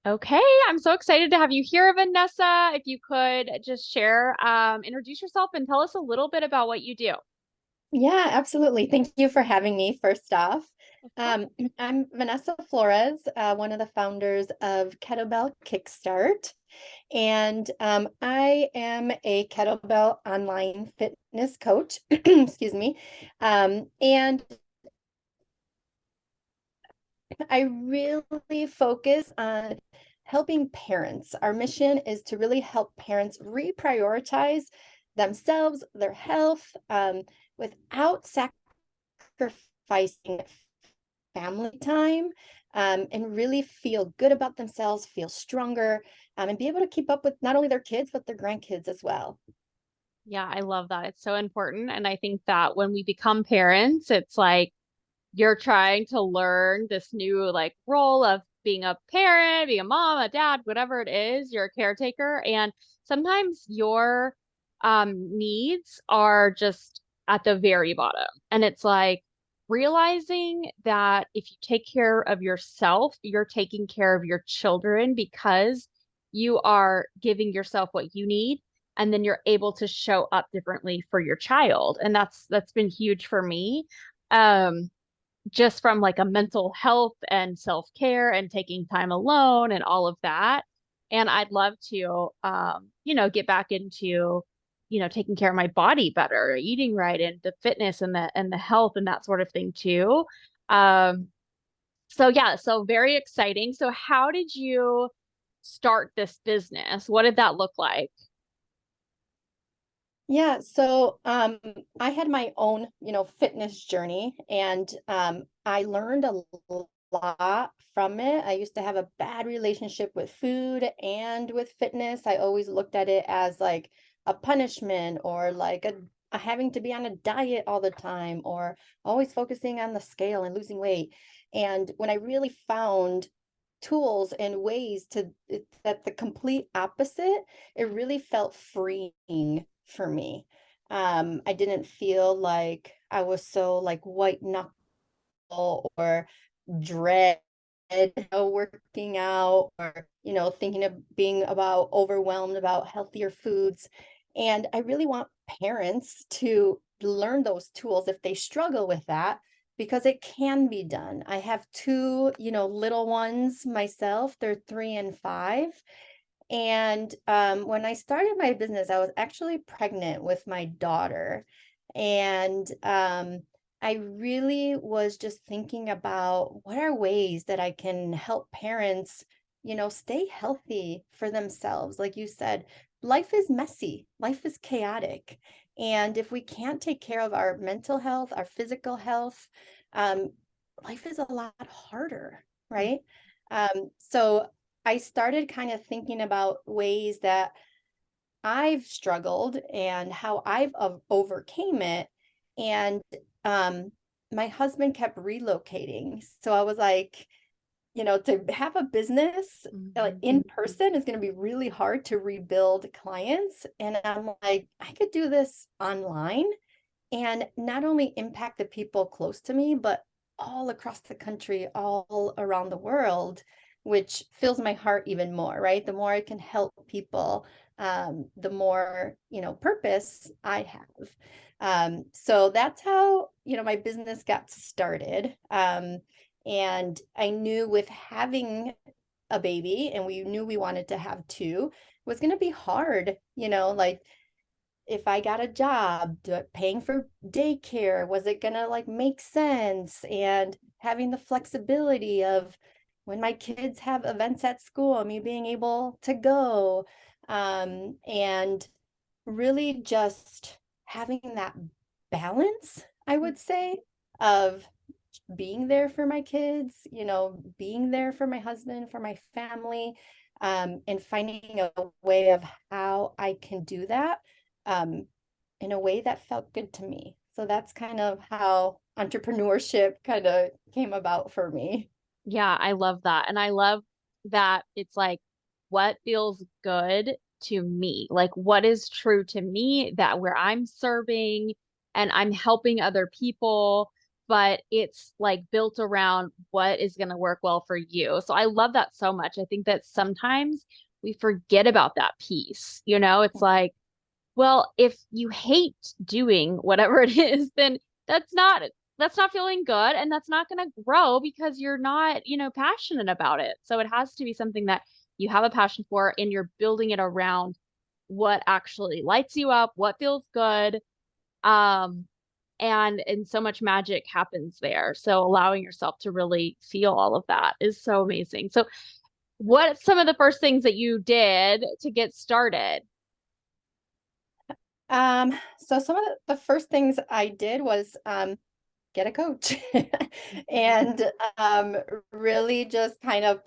Okay, I'm so excited to have you here, Vanessa. If you could just share, introduce yourself and tell us a little bit about what you do. Yeah, absolutely. Thank you for having me, first off. Of course. Um, I'm Vanessa Flores, one of the founders of Kettlebell Kickstart, and I am a kettlebell online fitness coach. Excuse me. And I really focus on helping parents. Our mission is to really help parents reprioritize themselves, their health, without sacrificing family time, and really feel good about themselves, feel stronger, and be able to keep up with not only their kids, but their grandkids as well. Yeah, I love that. It's so important. And I think that when we become parents, it's like you're trying to learn this new like role of being a parent, being a mom, a dad, whatever it is, you're a caretaker. And sometimes your needs are just at the very bottom. And it's like realizing that if you take care of yourself, you're taking care of your children because you are giving yourself what you need. And then you're able to show up differently for your child. And that's been huge for me. Um, just from like a mental health and self-care and taking time alone and all of that. And I'd love to get back into, taking care of my body better, eating right and the fitness and the health and that sort of thing too. Um, so yeah, so very exciting. So how did you start this business? What did that look like? Yeah, so I had my own, fitness journey, and I learned a lot from it. I used to have a bad relationship with food and with fitness. I always looked at it as like a punishment or like a having to be on a diet all the time or always focusing on the scale and losing weight. And when I really found tools and ways that the complete opposite, it really felt freeing for me. I didn't feel like I was so like white knuckle or dread working out or thinking of being about overwhelmed about healthier foods. And I really want parents to learn those tools if they struggle with that, because it can be done. I have two, little ones myself. They're 3 and 5. And when I started my business, I was actually pregnant with my daughter. And I really was just thinking about what are ways that I can help parents, stay healthy for themselves. Like you said, life is messy, life is chaotic. And if we can't take care of our mental health, our physical health, um, life is a lot harder, right? So I started kind of thinking about ways that I've struggled and how I've overcame it. And um, my husband kept relocating. So I was like, to have a business Mhm. in person is going to be really hard to rebuild clients. And I'm like, I could do this online and not only impact the people close to me, but all across the country, all around the world, which fills my heart even more, right? The more I can help people, the more, purpose I have. So that's how, my business got started. And I knew with having a baby, and we knew we wanted to have two, was going to be hard, like if I got a job, paying for daycare, was it gonna like make sense? And having the flexibility of when my kids have events at school, me being able to go, and really just having that balance, I would say, of being there for my kids, being there for my husband, for my family, and finding a way of how I can do that, um, in a way that felt good to me. So that's kind of how entrepreneurship kind of came about for me. Yeah, I love that. And I love that it's like what feels good to me, like what is true to me that where I'm serving and I'm helping other people. but it's like built around what is going to work well for you. So I love that so much. I think that sometimes we forget about that piece. It's like, well, if you hate doing whatever it is, then that's not that's not feeling good and that's not going to grow because you're not, passionate about it. So it has to be something that you have a passion for and you're building it around what actually lights you up, what feels good. Um, and so much magic happens there. So allowing yourself to really feel all of that is so amazing. So what some of the first things that you did to get started? So some of the first things I did was get a coach Mhm. and um, really just kind of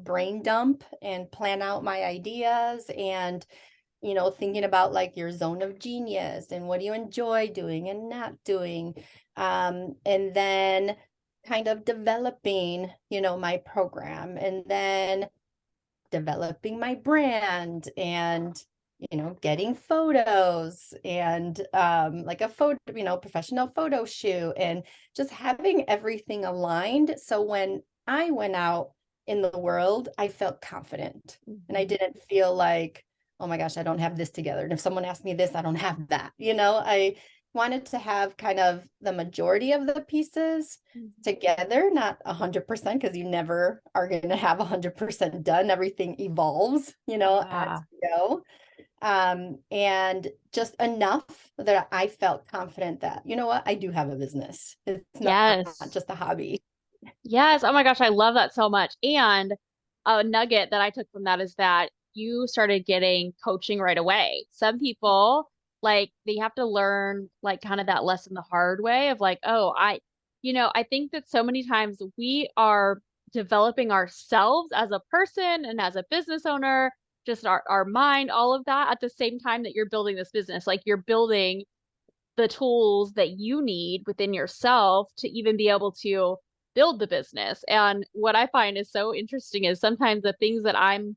brain dump and plan out my ideas and thinking about like your zone of genius and what do you enjoy doing and not doing. And then kind of developing, my program and then developing my brand and getting photos and like a photo, professional photo shoot and just having everything aligned. So when I went out in the world, I felt confident and I Mhm. didn't feel like, oh my gosh, I don't have this together. And if someone asked me this, I don't have that. I wanted to have kind of the majority of the pieces Mhm. together, not 100%, because you never are going to have 100% done. Everything evolves, as Yeah. you go. And just enough that I felt confident that, you know what, I do have a business. It's not Yes. just a hobby. Yes. Oh my gosh, I love that so much. And a nugget that I took from that is that you started getting coaching right away. Some people, like, they have to learn, like, kind of that lesson the hard way of like, oh, I think that so many times we are developing ourselves as a person and as a business owner, just our mind, all of that at the same time that you're building this business. Like, you're building the tools that you need within yourself to even be able to build the business. And what I find is so interesting is sometimes the things that I'm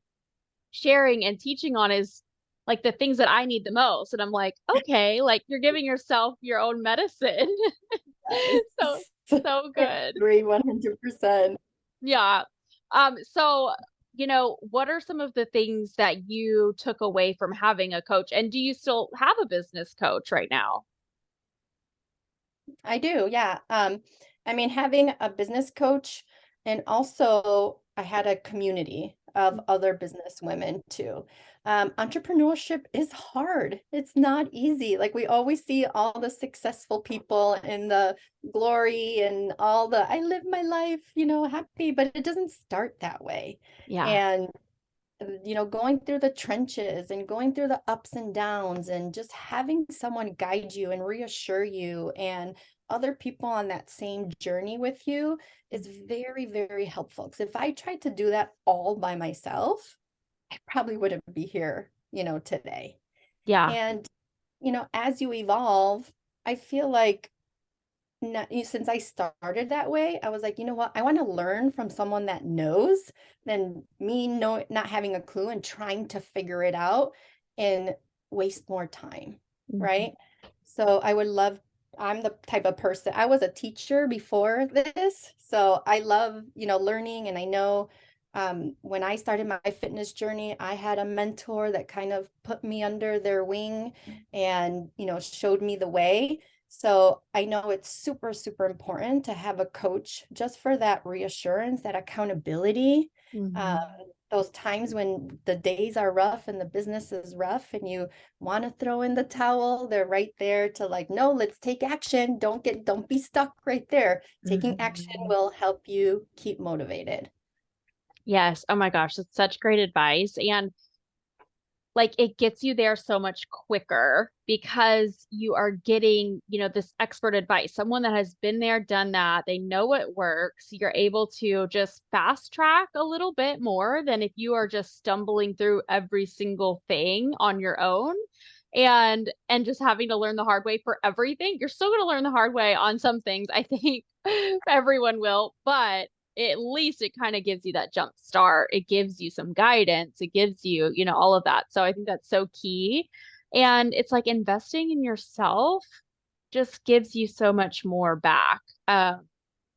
sharing and teaching on is like the things that I need the most. And I'm like, okay, like you're giving yourself your own medicine. So, Yes. so I good. agree 100%. Yeah. So, what are some of the things that you took away from having a coach? And do you still have a business coach right now? I do, yeah. I mean, having a business coach and also I had a community of other business women too. Entrepreneurship is hard. It's not easy. Like we always see all the successful people and the glory and all the I live my life, happy, but it doesn't start that way. Yeah. And going through the trenches and going through the ups and downs and just having someone guide you and reassure you and other people on that same journey with you is very, very helpful. Because if I tried to do that all by myself, I probably wouldn't be here, today. Yeah. And, as you evolve, I feel like since I started that way, I was like, you know what? I want to learn from someone that knows than me not having a clue and trying to figure it out and waste more time, Mhm. right? So I'm the type of person, I was a teacher before this. So I love, learning. And I know when I started my fitness journey, I had a mentor that kind of put me under their wing and, showed me the way. So I know it's super, super important to have a coach just for that reassurance, that accountability. Um, Mhm. those times when the days are rough and the business is rough and you want to throw in the towel, they're right there to like, no, let's take action. Don't be stuck right there. Taking action Mhm. will help you keep motivated. Yes. Oh my gosh, that's such great advice. And like it gets you there so much quicker because you are getting, this expert advice, someone that has been there, done that. They know what works. You're able to just fast track a little bit more than if you are just stumbling through every single thing on your own and just having to learn the hard way for everything. You're still going to learn the hard way on some things. I think everyone will, but at least it kind of gives you that jump start. It gives you some guidance. It gives you, all of that. So I think that's so key. And it's like investing in yourself just gives you so much more back. Um,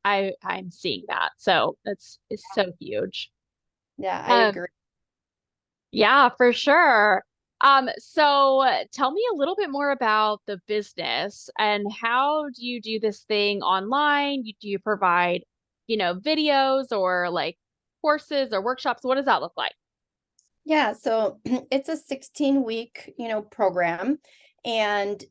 I'm seeing that. So it's so huge. Yeah, I Um, agree. yeah, for sure. So tell me a little bit more about the business and how do you do this thing online? Do you provide, videos or like courses or workshops? What does that look like? Yeah, so it's a 16-week, program, and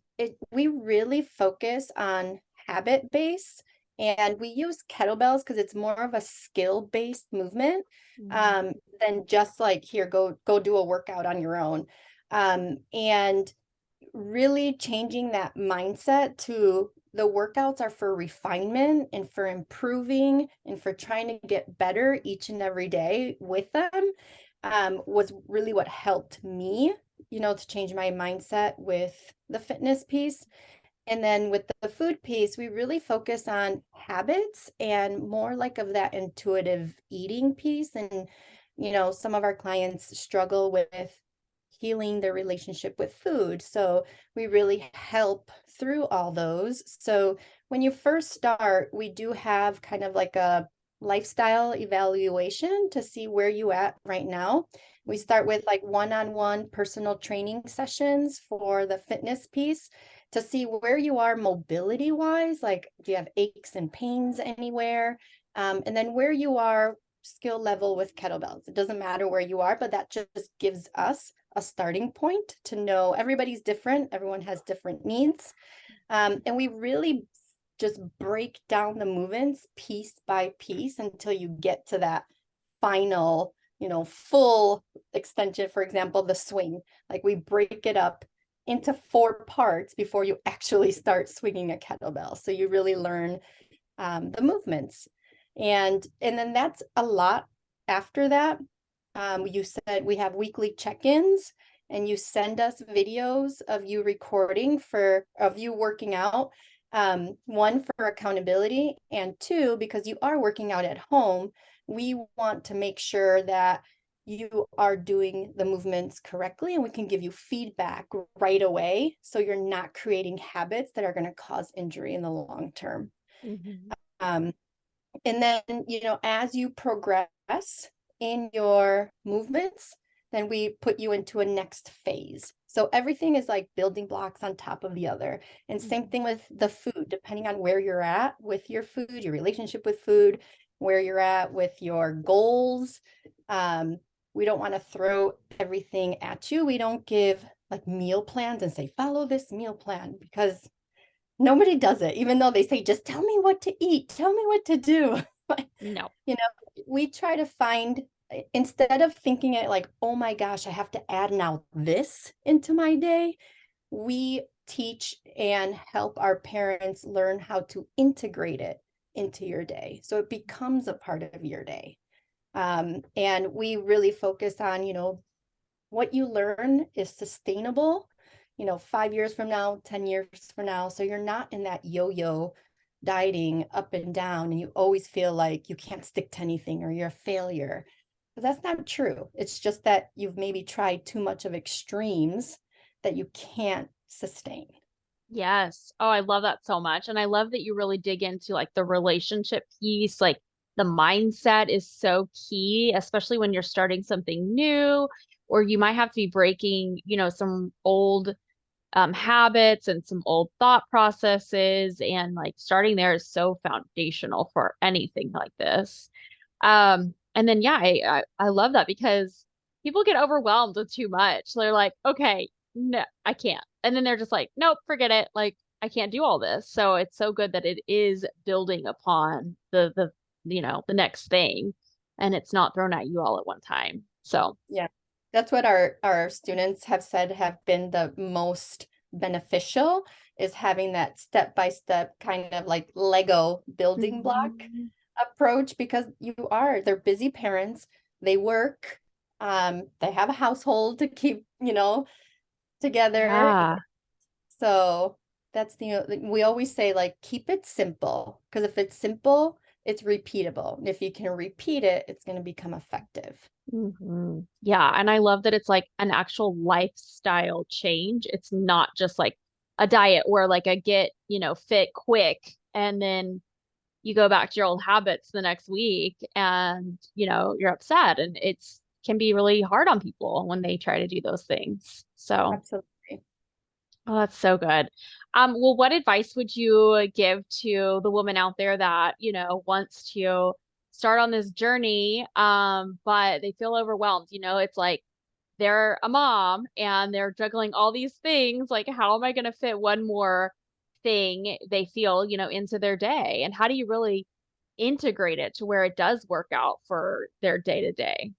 we really focus on habit base, and we use kettlebells because it's more of a skill-based movement, Mhm. than just like here, go do a workout on your own. And really changing that mindset to the workouts are for refinement and for improving and for trying to get better each and every day with them, was really what helped me, to change my mindset with the fitness piece. And then with the food piece, we really focus on habits and more like of that intuitive eating piece. And, some of our clients struggle with healing their relationship with food. So we really help through all those. So when you first start, we do have kind of like a lifestyle evaluation to see where you at right now. We start with like one-on-one personal training sessions for the fitness piece to see where you are mobility wise, like do you have aches and pains anywhere? And then where you are skill level with kettlebells. It doesn't matter where you are, but that just gives us a starting point to know everybody's different, everyone has different needs. And we really just break down the movements piece by piece until you get to that final, full extension. For example, the swing, like we break it up into 4 parts before you actually start swinging a kettlebell. So you really learn the movements. And then that's a lot after that. You said we have weekly check-ins and you send us videos of you recording of you working out. One for accountability, and two, because you are working out at home, we want to make sure that you are doing the movements correctly and we can give you feedback right away so you're not creating habits that are going to cause injury in the long term. Mhm. Um, and then, as you progress in your movements, then we put you into a next phase. So everything is like building blocks on top of the other. And same Mhm. thing with the food, depending on where you're at with your food, your relationship with food, where you're at with your goals. Um, we don't want to throw everything at you. We don't give like meal plans and say, follow this meal plan because nobody does it, even though they say, just tell me what to eat, tell me what to do. But, No. we try to find, instead of thinking it like, oh my gosh, I have to add now this into my day, we teach and help our parents learn how to integrate it into your day. So it becomes a part of your day. And we really focus on, what you learn is sustainable, 5 years from now, 10 years from now. So you're not in that yo-yo dieting up and down and you always feel like you can't stick to anything or you're a failure. But that's not true. It's just that you've maybe tried too much of extremes that you can't sustain. Yes. Oh, I love that so much. And I love that you really dig into like the relationship piece. Like the mindset is so key, especially when you're starting something new, or you might have to be breaking, some old habits and some old thought processes. And like starting there is so foundational for anything like this. And then yeah, I love that because people get overwhelmed with too much. They're like, okay, no, I can't. And then they're just like, nope, forget it. Like I can't do all this. So it's so good that it is building upon the next thing and it's not thrown at you all at one time. So Yeah. That's what our students have said have been the most beneficial is having that step-by-step kind of like Lego building block mhm. approach because they're busy parents, they work, they have a household to keep, together. Yeah. So that's we always say like keep it simple because if it's simple, it's repeatable. And if you can repeat it, it's going to become effective. Yeah, and I love that it's like an actual lifestyle change. It's not just like a diet where like I get, fit quick and then you go back to your old habits the next week and, you're upset, and it's can be really hard on people when they try to do those things. So, Absolutely. oh, that's so good. Well, what advice would you give to the woman out there that, wants to start on this journey, but they feel overwhelmed? It's like they're a mom and they're juggling all these things. Like, how am I going to fit one more thing they feel, into their day? And how do you really integrate it to where it does work out for their day to day?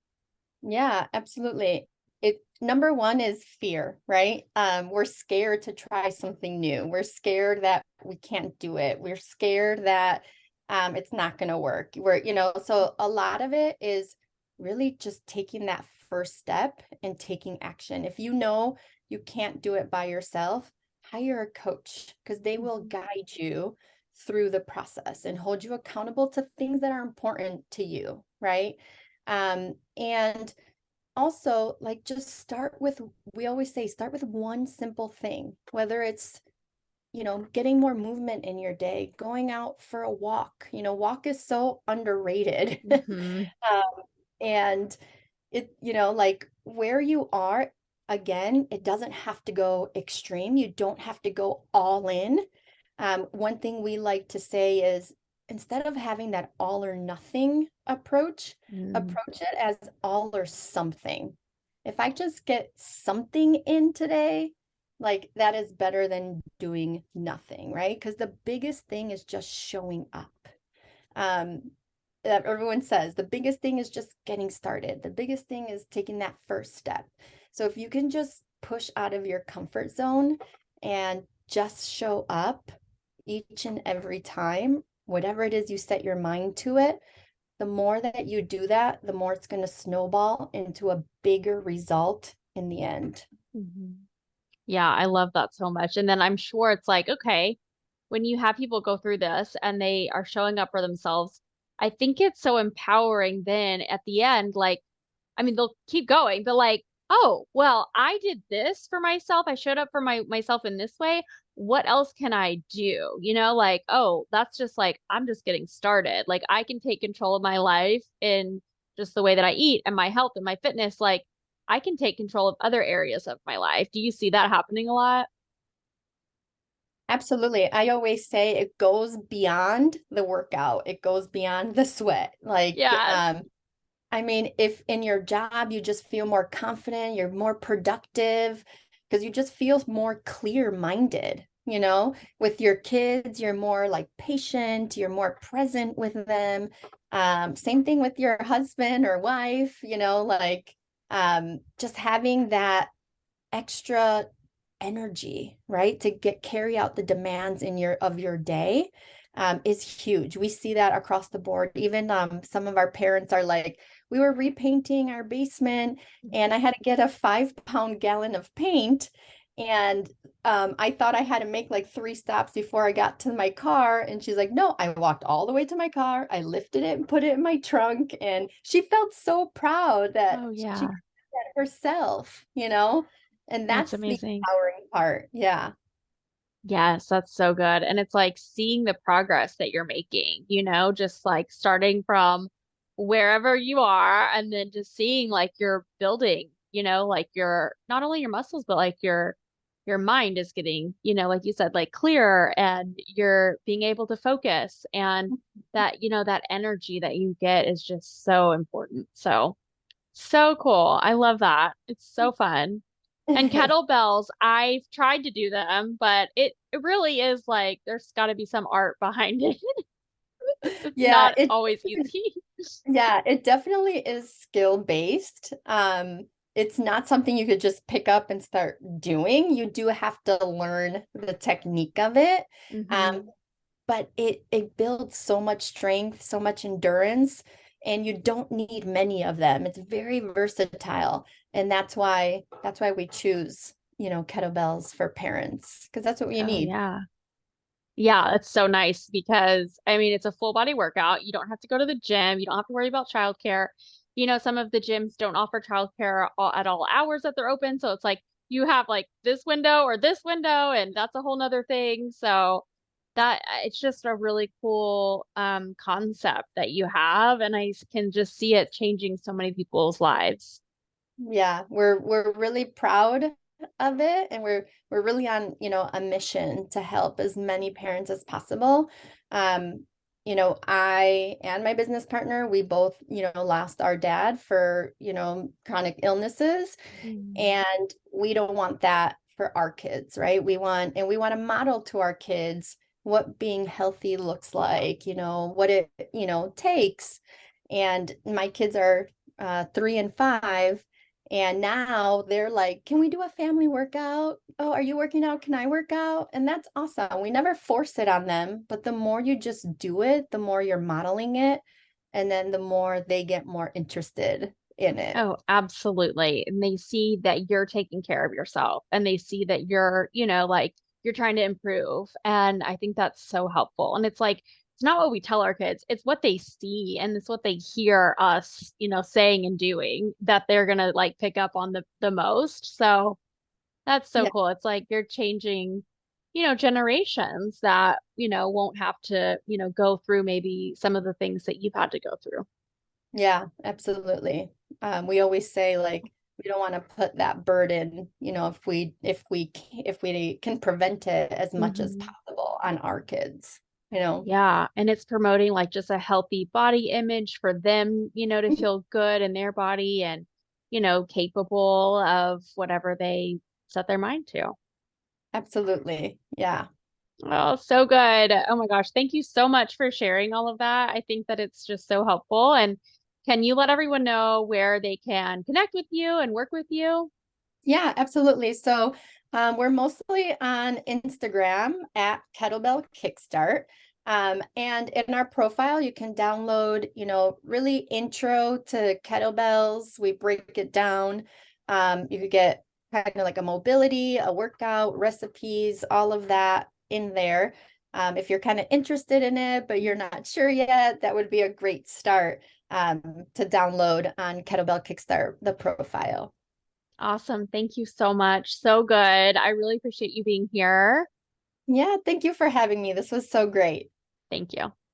Yeah, absolutely. It number one is fear, right? We're scared to try something new. We're scared that we can't do it. We're scared that it's not going to work. So a lot of it is really just taking that first step and taking action. If you know you can't do it by yourself, hire a coach because they will Mhm. guide you through the process and hold you accountable to things that are important to you, right? And also, like, just start with, we always say, start with one simple thing, whether it's, getting more movement in your day, going out for a walk. Walk is so underrated. Mhm. Um, and like where you are, again, it doesn't have to go extreme. You don't have to go all in. One thing we like to say is instead of having that all or nothing approach, Mm. approach it as all or something. If I just get something in today, like that is better than doing nothing, right? Because the biggest thing is just showing up. Um, that everyone says the biggest thing is just getting started. The biggest thing is taking that first step. So if you can just push out of your comfort zone and just show up each and every time, whatever it is you set your mind to it, the more that you do that, the more it's going to snowball into a bigger result in the end. Mhm. Yeah, I love that so much. And then I'm sure it's like, okay, when you have people go through this and they are showing up for themselves, I think it's so empowering then at the end, like, I mean, they'll keep going, but like, oh, well, I did this for myself. I showed up for myself in this way. What else can I do? Like, oh, that's just like, I'm just getting started. Like, I can take control of my life in just the way that I eat and my health and my fitness. Like, I can take control of other areas of my life. Do you see that happening a lot? Absolutely. I always say it goes beyond the workout. It goes beyond the sweat. Yes. I mean, if in your job you just feel more confident, you're more productive because you just feel more clear-minded, with your kids, you're more like patient, you're more present with them. Same thing with your husband or wife, just having that extra energy, right? To carry out the demands in your day is huge. We see that across the board. Even some of our parents are like, we were repainting our basement and I had to get a 5 pound gallon of paint. And I thought I had to make like 3 stops before I got to my car. And she's like, no, I walked all the way to my car. I lifted it and put it in my trunk. And she felt so proud that Oh, she yeah. herself. And That's that's the amazing. empowering part. Yeah. Yes, that's so good. And it's like seeing the progress that you're making, just like starting from wherever you are and then just seeing like you're building, like your not only your muscles, but like your mind is getting, like you said, like clearer, and you're being able to focus, and that, that energy that you get is just so important. So, so cool. I love that. It's so fun. And kettlebells, I've tried to do them, but it really is like there's got to be some art behind it. It's Yeah, not always easy. it definitely is skill based. It's not something you could just pick up and start doing. You do have to learn the technique of it. Um, Hmm. but it builds so much strength, so much endurance, and you don't need many of them. It's very versatile, and that's why we choose, kettlebells for parents because that's what you Oh need. yeah. Yeah, it's so nice because I mean it's a full body workout. You don't have to go to the gym. You don't have to worry about childcare. Some of the gyms don't offer childcare at all hours that they're open. So it's like you have like this window or this window, and that's a whole nother thing. So that it's just a really cool concept that you have, and can just see it changing so many people's lives. Yeah, we're really proud of it, and we're really on, a mission to help as many parents as possible. Um, I and my business partner, we both, lost our dad for, chronic illnesses. Mm. And we don't want that for our kids, right? We want to model to our kids what being healthy looks like, what it, takes. And my kids are 3 and 5. And now they're like, can we do a family workout? Oh, are you working out? Can I work out? And that's awesome. We never force it on them, but the more you just do it, the more you're modeling it. And then the more they get more interested in it. Oh, absolutely. And they see that you're taking care of yourself, and they see that you're, like you're trying to improve. And I think that's so helpful. And it's like, it's not what we tell our kids, it's what they see and it's what they hear us, saying and doing that they're gonna like pick up on the most. So that's so Yeah. cool. It's like you're changing, generations that, won't have to, go through maybe some of the things that you've had to go through. Yeah, absolutely. We always say like we don't want to put that burden, if we can prevent it as much as Mhm. possible on our kids. Yeah, and it's promoting like just a healthy body image for them, to feel good in their body and, capable of whatever they set their mind to. Absolutely. Yeah. Oh, so good. Oh my gosh. Thank you so much for sharing all of that. I think that it's just so helpful. And can you let everyone know where they can connect with you and work with you? Yeah, absolutely. So we're mostly on Instagram at Kettlebell Kickstart. And in our profile, you can download, really intro to kettlebells. We break it down. You could get kind of like a mobility, a workout, recipes, all of that in there. If you're kind of interested in it, but you're not sure yet, that would be a great start to download on Kettlebell Kickstart, the profile. Awesome. Thank you so much. So good. I really appreciate you being here. Yeah, thank you for having me. This was so great. Thank you.